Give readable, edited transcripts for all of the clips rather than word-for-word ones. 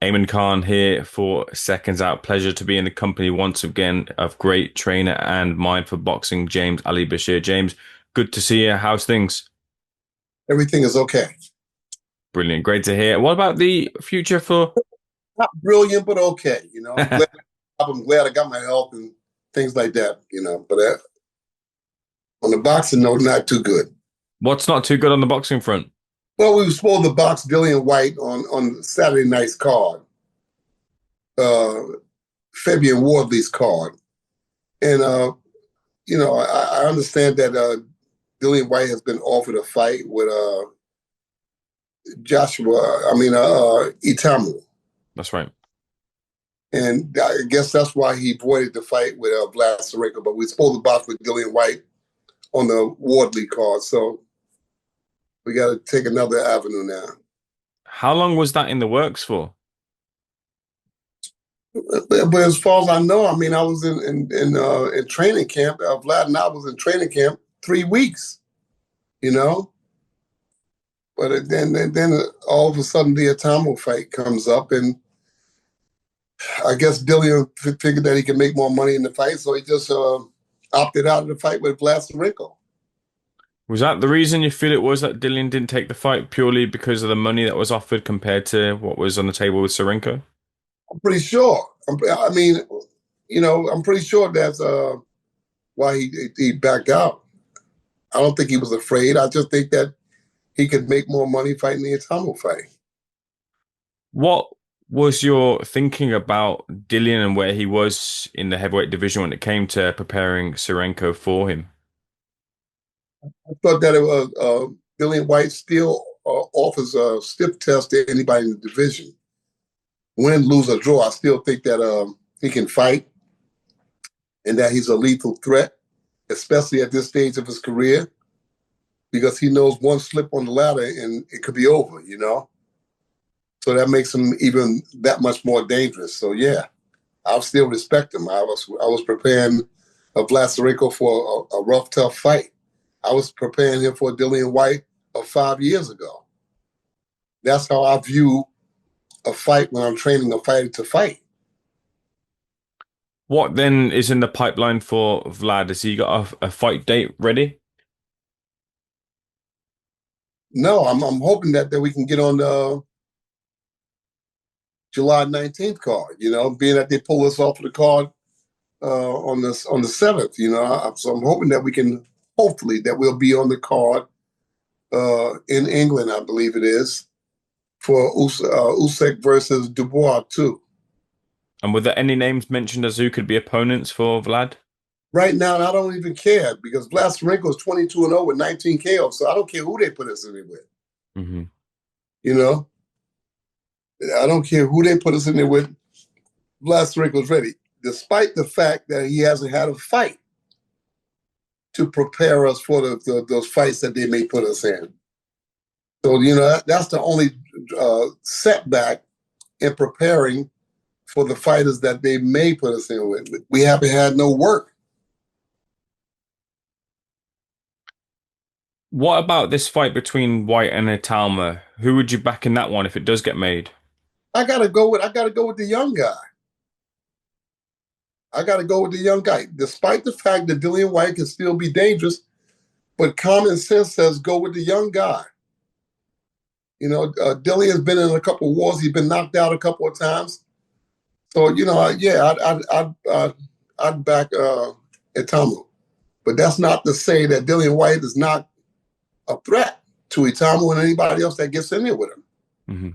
Eamon Khan here for Seconds Out. Pleasure to be in the company once again of great trainer and mind for boxing, James Ali Bashir. James, good to see you. How's things? Everything is okay. Brilliant. Great to hear. What about the future for? Not brilliant, but okay. I'm glad I got my health and things like that. But on the boxing note, not too good. What's not too good on the boxing front? Well, we were supposed to box Dillian White on Saturday night's card, uh, Fabian Wardley's card, and I understand that Dillian White has been offered a fight with Itamu. That's right. And I guess that's why he avoided the fight with Vlad Serejko. But we're supposed to box with Dillian White on the Wardley card. So we got to take another avenue now. How long was that in the works for? But as far as I know, I mean, I was in training camp. Vlad and I was in training camp 3 weeks, you know. But then all of a sudden the Atomo fight comes up, and I guess Dillian figured that he could make more money in the fight, so he just opted out of the fight with Vlad Serejko. Was that the reason you feel it was that Dillian didn't take the fight purely because of the money that was offered compared to what was on the table with Serenko? I'm pretty sure. I'm pretty sure that's why he backed out. I don't think he was afraid. I just think that he could make more money fighting the Atomo fight. What was your thinking about Dillian and where he was in the heavyweight division when it came to preparing Serenko for him? I thought that it was Dillian White still offers a stiff test to anybody in the division. Win, lose, or draw, I still think that he can fight and that he's a lethal threat, especially at this stage of his career, because he knows one slip on the ladder and it could be over, you know? So that makes him even that much more dangerous. So yeah, I'll still respect him. I was preparing Vlad Serejko for a rough, tough fight. I was preparing him for Dillian White of 5 years ago. That's how I view a fight when I'm training a fighter to fight. What then is in the pipeline for Vlad? Has he got a fight date ready? No, I'm hoping that we can get on the July 19th card, being that they pull us off of the card on the 7th, so I'm hoping that we can, hopefully, that we'll be on the card in England, I believe it is, for Usyk versus Dubois too. And were there any names mentioned as who could be opponents for Vlad? Right now, I don't even care because Vlad Serejko is 22-0 with 19 KOs, so I don't care who they put us in there with. Hmm. You know, I don't care who they put us in there with. Vlad Serejko is ready, despite the fact that he hasn't had a fight to prepare us for those fights that they may put us in. So, that's the only setback in preparing for the fighters that they may put us in with. We haven't had no work. What about this fight between White and Italma? Who would you back in that one if it does get made? I gotta go with the young guy. I gotta go with the young guy. Despite the fact that Dillian White can still be dangerous, but common sense says go with the young guy. Dillian's been in a couple of wars. He's been knocked out a couple of times. So, yeah, I'd back Itamu. But that's not to say that Dillian White is not a threat to Itamu and anybody else that gets in there with him. Hmm.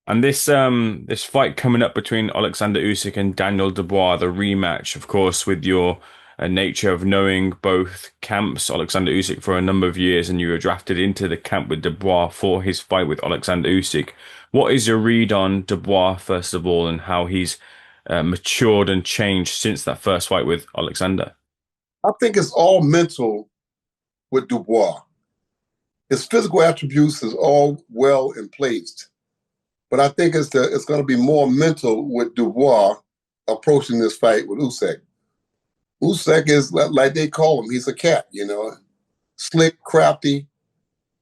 And this fight coming up between Oleksandr Usyk and Daniel Dubois, the rematch, of course, with your nature of knowing both camps, Oleksandr Usyk for a number of years, and you were drafted into the camp with Dubois for his fight with Oleksandr Usyk. What is your read on Dubois, first of all, and how he's matured and changed since that first fight with Oleksandr? I think it's all mental with Dubois. His physical attributes is all well in place. But I think it's going to be more mental with Dubois approaching this fight with Usyk. Usyk is like they call him. He's a cat, slick, crafty,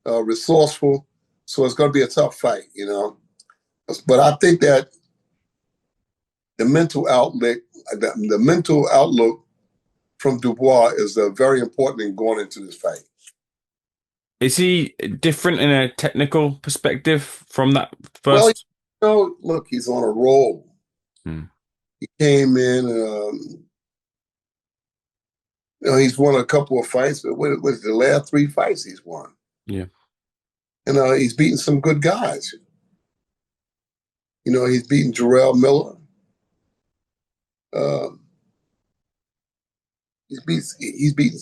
resourceful. So it's going to be a tough fight. But I think that the mental outlook, the mental outlook from Dubois is very important in going into this fight. Is he different in a technical perspective from that Well, first? look, he's on a roll. Hmm. He came in, he's won a couple of fights, but what the last three fights he's won? Yeah. And he's beaten some good guys. He's beaten Jarrell Miller. Uh, he's beaten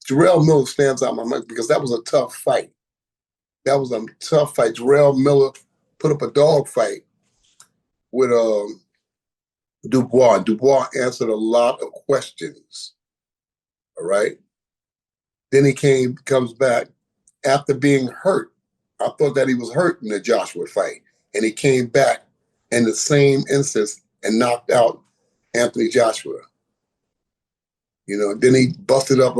Jarrell Miller stands out in my mind because that was a tough fight. That was a tough fight. Jarrell Miller put up a dog fight with Dubois. Dubois answered a lot of questions. All right. Then comes back after being hurt. I thought that he was hurt in the Joshua fight, and he came back in the same instance and knocked out Anthony Joshua. Then he busted up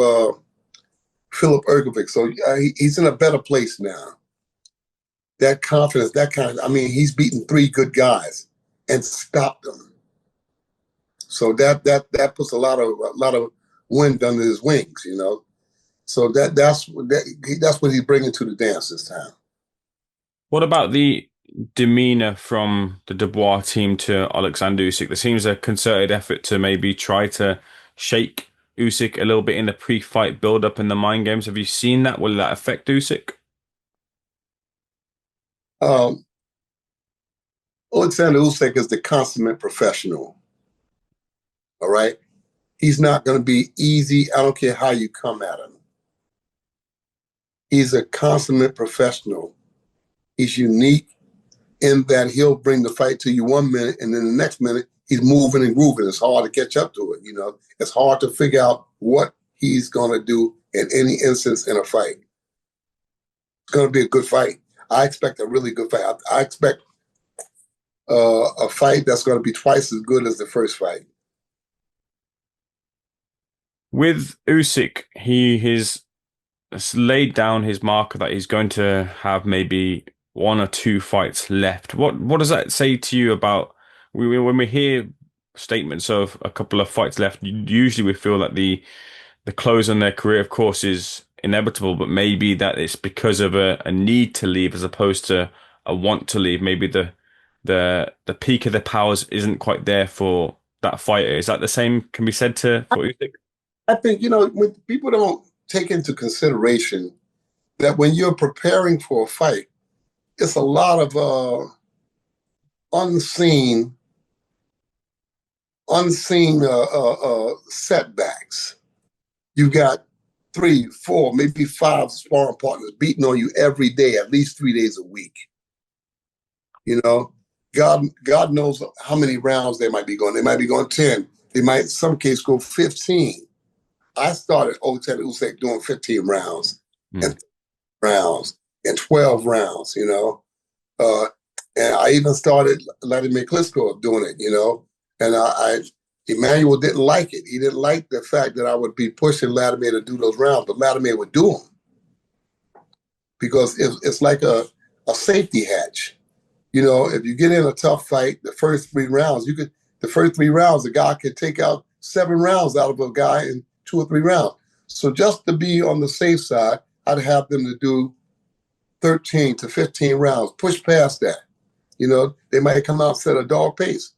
Philip Ergovic. So he's in a better place now. That confidence, he's beaten three good guys and stopped them. So that puts a lot of wind under his wings. So that's what he's bringing to the dance this time. What about the demeanor from the Dubois team to Oleksandr Usyk? There seems a concerted effort to maybe try to shake Usyk a little bit in the pre-fight build-up in the mind games. Have you seen that? Will that affect Usyk? Um, Oleksandr Usyk is the consummate professional. All right, he's not going to be easy. I don't care how you come at him. He's a consummate professional. He's unique in that he'll bring the fight to you 1 minute, and then the next minute he's moving and grooving. It's hard to catch up to it. It's hard to figure out what he's going to do in any instance in a fight. It's going to be a good fight. I expect a really good fight. I expect a fight that's going to be twice as good as the first fight. With Usyk, he has laid down his marker that he's going to have maybe one or two fights left. What does that say to you about when we hear statements of a couple of fights left? Usually we feel that the close on their career, of course, is inevitable, but maybe that it's because of a need to leave as opposed to a want to leave. Maybe the peak of their powers isn't quite there for that fighter. Is that the same can be said to for Usyk? I think, when people don't take into consideration that when you're preparing for a fight, it's a lot of unseen setbacks. You got 3, 4, maybe 5 sparring partners beating on you every day, at least 3 days a week. God knows how many rounds they might be going. They might be going 10. They might, in some case, go 15. I started Oleksandr Usyk doing 15 rounds Hmm. and rounds and 12 rounds. Uh, and I even started Vladimir Klitschko doing it. And Emmanuel didn't like it. He didn't like the fact that I would be pushing Vladimir to do those rounds, but Vladimir would do them because it's like a safety hatch. If you get in a tough fight, the first 3 rounds, the guy could take out 7 rounds out of a guy in 2 or 3 rounds. So just to be on the safe side, I'd have them to do 13 to 15 rounds, push past that. They might come out and set a dog pace.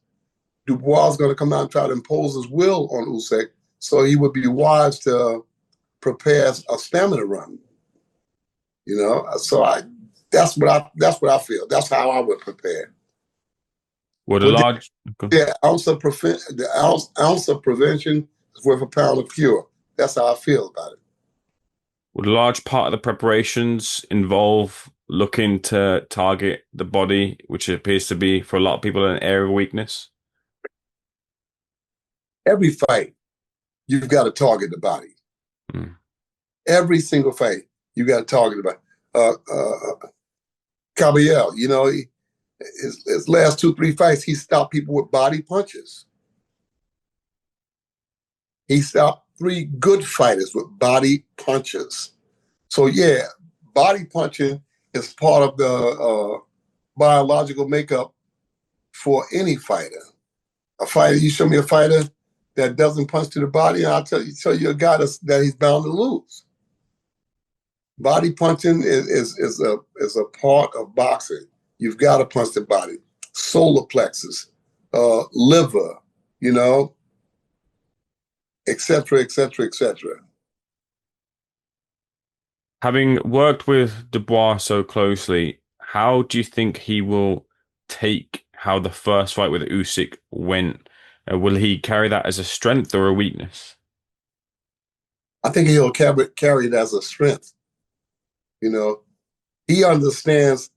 Dubois is going to come out and try to impose his will on Usyk, so he would be wise to prepare a stamina run. So that's what I feel. That's how I would prepare. Would a With large the ounce of prevention is worth a pound of cure. That's how I feel about it. Would a large part of the preparations involve looking to target the body, which appears to be for a lot of people an area of weakness? Every fight, you've got to target the body. Mm. Every single fight, you got to target the body. Caballero, his last 2, 3 fights, he stopped people with body punches. He stopped 3 good fighters with body punches. So yeah, body punching is part of biological makeup for any fighter. A fighter, you show me a fighter that doesn't punch to the body, and I'll tell you a guy that he's bound to lose. Body punching is a part of boxing. You've got to punch the body, solar plexus, liver, you know, et cetera, et cetera, et cetera. Having worked with Dubois so closely, how do you think he will take how the first fight with Usyk went? Will he carry that as a strength or a weakness? I think he'll carry it as a strength. You know, he understands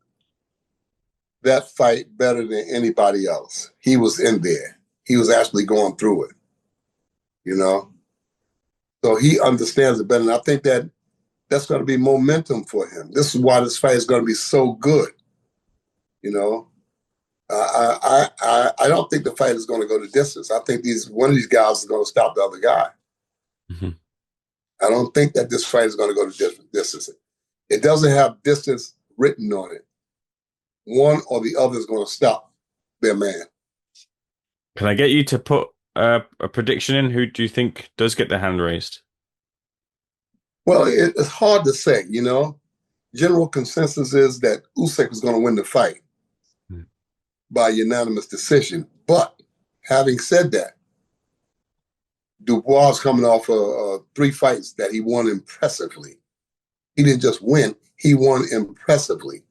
that fight better than anybody else. He was in there. He was actually going through it. You know, so he understands it better. And I think that's going to be momentum for him. This is why this fight is going to be so good. You know, I don't think the fight is going to go the distance. I think one of these guys is going to stop the other guy. Mhm. I don't think that this fight is going to go the distance. It doesn't have distance written on it. One or the other is going to stop their man. Can I get you to put a prediction in? Who do you think does get the hand raised? Well, it's hard to say. You know, general consensus is that Usyk is going to win the fight Hmm. by unanimous decision. But having said that, Dubois is coming off of 3 fights that he won impressively. He didn't just win; he won impressively.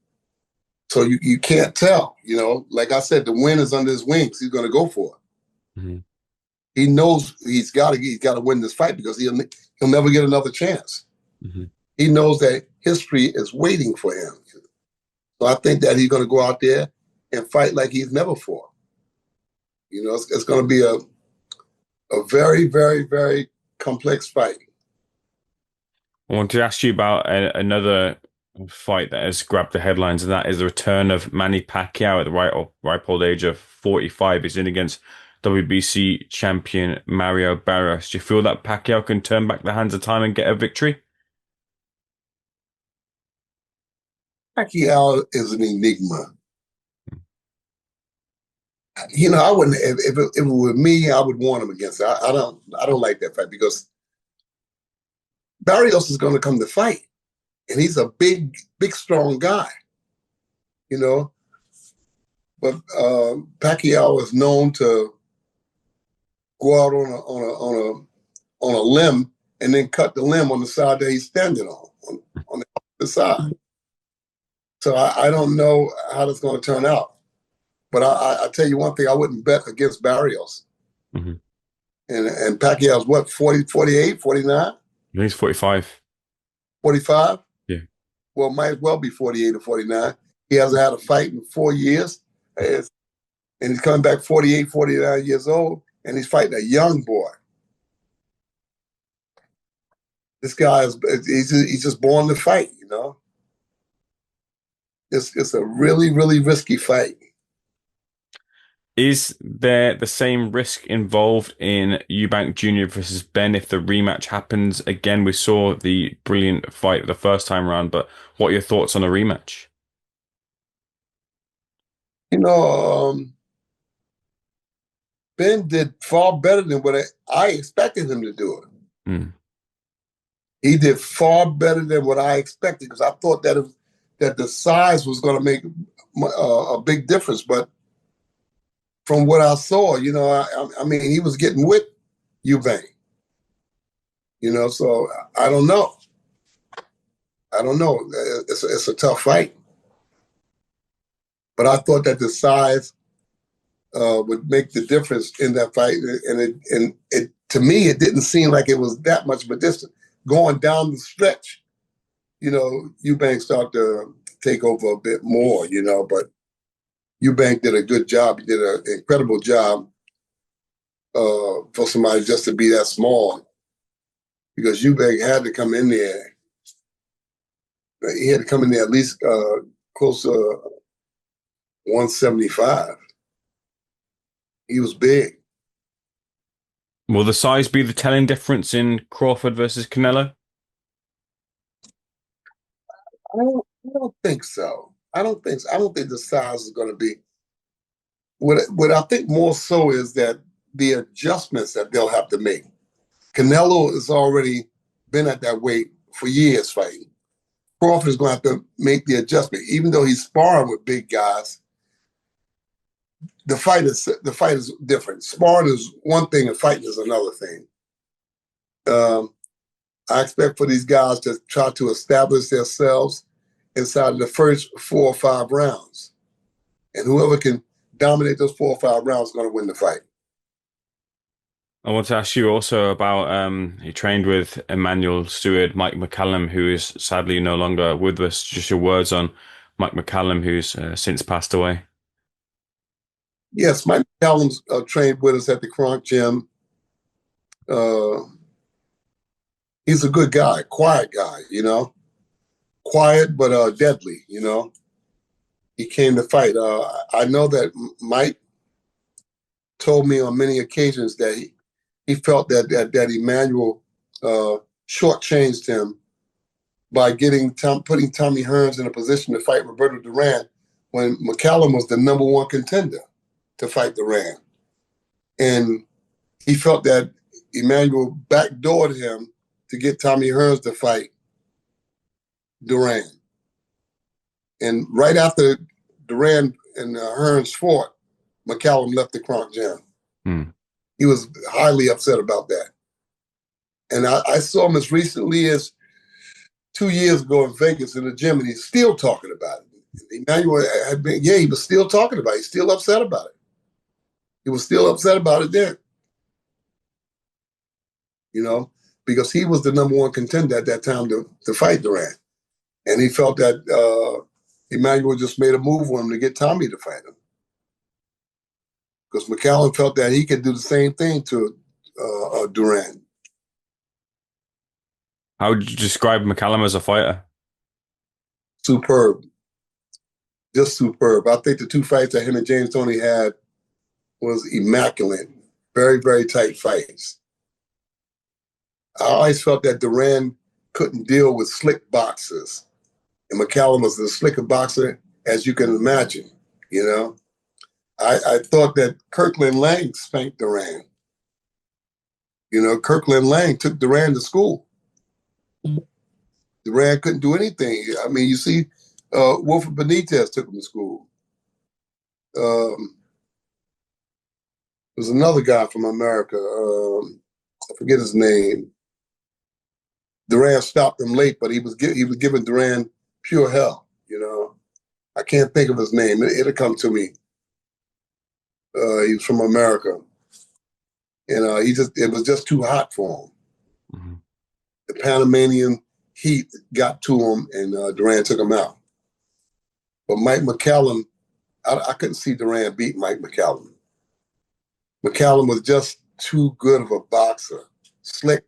So you can't tell. You know, like I said, the win is under his wings. He's going to go for it. Mhm. He knows he's got to win this fight because he'll never get another chance. Mhm. He knows that history is waiting for him. So I think that he's going to go out there and fight like he's never fought. You know, it's going to be a very, very, very complex fight. I want to ask you about another fight that has grabbed the headlines, and that is the return of Manny Pacquiao at the ripe old age of 45. He's in against WBC champion Mario Barros. Do you feel that Pacquiao can turn back the hands of time and get a victory? Pacquiao is an enigma. You know, I wouldn't if it were me, I would warn him against it. I don't like that fight because Barrios is going to come to fight, and he's a big, big, strong guy. You know, but Pacquiao is known to go out on a limb and then cut the limb on the side that he's standing on the side. So I don't know how that's going to turn out. But I tell you one thing, I wouldn't bet against Barrios. Hmm. And Pacquiao's what, 40, 48, 49, He's 45. 45? Yeah. Well, might as well be 48 or 49. He hasn't had a fight in 4 years. And he's coming back 48, 49 years old, and he's fighting a young boy. This guy he's just born to fight, you know. It's a really, really risky fight. Is there the same risk involved in Eubank Jr. versus Ben if the rematch happens again? We saw the brilliant fight the first time around, but what are your thoughts on a rematch? You know, Ben did far better than what I expected him to do it. Mm. He did far better than what I expected because I thought that the size was going to make a big difference. But from what I saw, you know, I mean, he was getting with Eubank. You know, so I don't know. I don't know. It's a tough fight, but I thought that the size would make the difference in that fight, and it to me it didn't seem like it was that much of a distance going down the stretch. You know, Eubank started to take over a bit more. You know, but Eubank did a good job. He did an incredible job for somebody just to be that small because Eubank had to come in there. He had to come in there at least close to 175. He was big. Will the size be the telling difference in Crawford versus Canelo? I don't think so. I don't think the size is going to be. What I think more so is that the adjustments that they'll have to make. Canelo has already been at that weight for years fighting. Crawford is going to have to make the adjustment, even though he's sparring with big guys. The fight is different. Sparring is one thing, and fighting is another thing. Um, I expect for these guys to try to establish themselves inside of the first 4 or 5 rounds, and whoever can dominate those 4 or 5 rounds is going to win the fight. I want to ask you also about you trained with Emmanuel Stewart, Mike McCallum, who is sadly no longer with us. Just your words on Mike McCallum, who's since passed away. Yes, Mike McCallum's trained with us at the Kronk Gym. Uh, he's a good guy, quiet guy, quiet but deadly. He came to fight. I know that Mike told me on many occasions that he felt that Emmanuel shortchanged him by putting Tommy Hearns in a position to fight Roberto Duran when McCallum was the #1 contender to fight Duran. And he felt that Emmanuel backdoored him to get Tommy Hearns to fight Duran. And right after Duran and Hearns fought, McCallum left the Kronk Gym. Hmm. He was highly upset about that. And I saw him as recently as 2 years ago in Vegas in the gym, and he's still talking about it. Emmanuel had been, yeah, he was still talking about it. He's still upset about it. He was still upset about it then, because he was the #1 contender at that time to fight Durant. And he felt that Emmanuel just made a move on him to get Tommy to fight him. Because McCallum felt that he could do the same thing to Durant. How would you describe McCallum as a fighter? Superb. Just superb. I think the 2 fights that him and James Toney had was immaculate. Very, very tight fights. I always felt that Duran couldn't deal with slick boxers. And McCallum was the slicker boxer as you can imagine, I thought that Kirkland Lang spanked Duran. Kirkland Lang took Duran to school. Duran couldn't do anything. I mean, you see, Wilfred Benitez took him to school. There's another guy from America. I forget his name. Duran stopped him late, but he was giving Duran pure hell. I can't think of his name. It'll come to me. He was from America, and it was just too hot for him. Mm-hmm. The Panamanian heat got to him, and Duran took him out. But Mike McCallum, I couldn't see Duran beat Mike McCallum. McCallum was just too good of a boxer. Slick,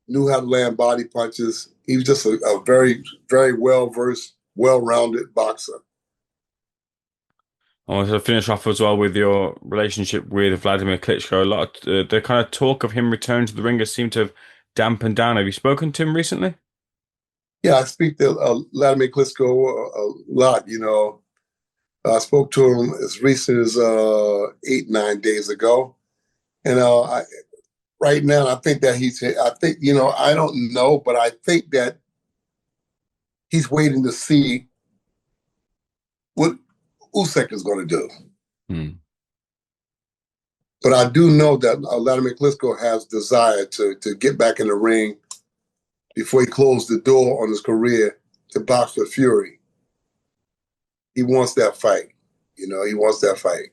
knew how to land body punches. He was just a very, very well-versed, well-rounded boxer. I want to finish off as well with your relationship with Vladimir Klitschko. A lot of the kind of talk of him returning to the ring has seemed to have dampened down. Have you spoken to him recently? Yeah, I speak to Vladimir Klitschko a lot. I spoke to him as recent as 8, 9 days ago, and right now I think that I don't know, but I think that he's waiting to see what Usyk is going to do. Hmm. But I do know that Vladimir Klitschko has desire to get back in the ring before he closed the door on his career to box with Fury. He wants that fight. He wants that fight.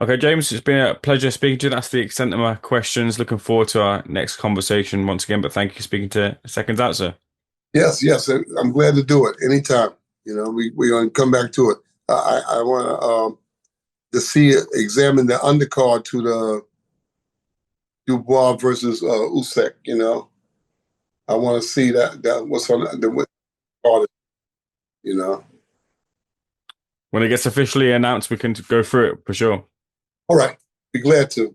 Okay, James, it's been a pleasure speaking to you. That's the extent of my questions. Looking forward to our next conversation once again, but thank you for speaking to Seconds Out, sir. Yes, yes, I'm glad to do it anytime. We're going to come back to it. I want to examine the undercard to the Dubois versus Usyk. I want to see that what's on the card. You know. When it gets officially announced, we can go through it for sure. All right, be glad to.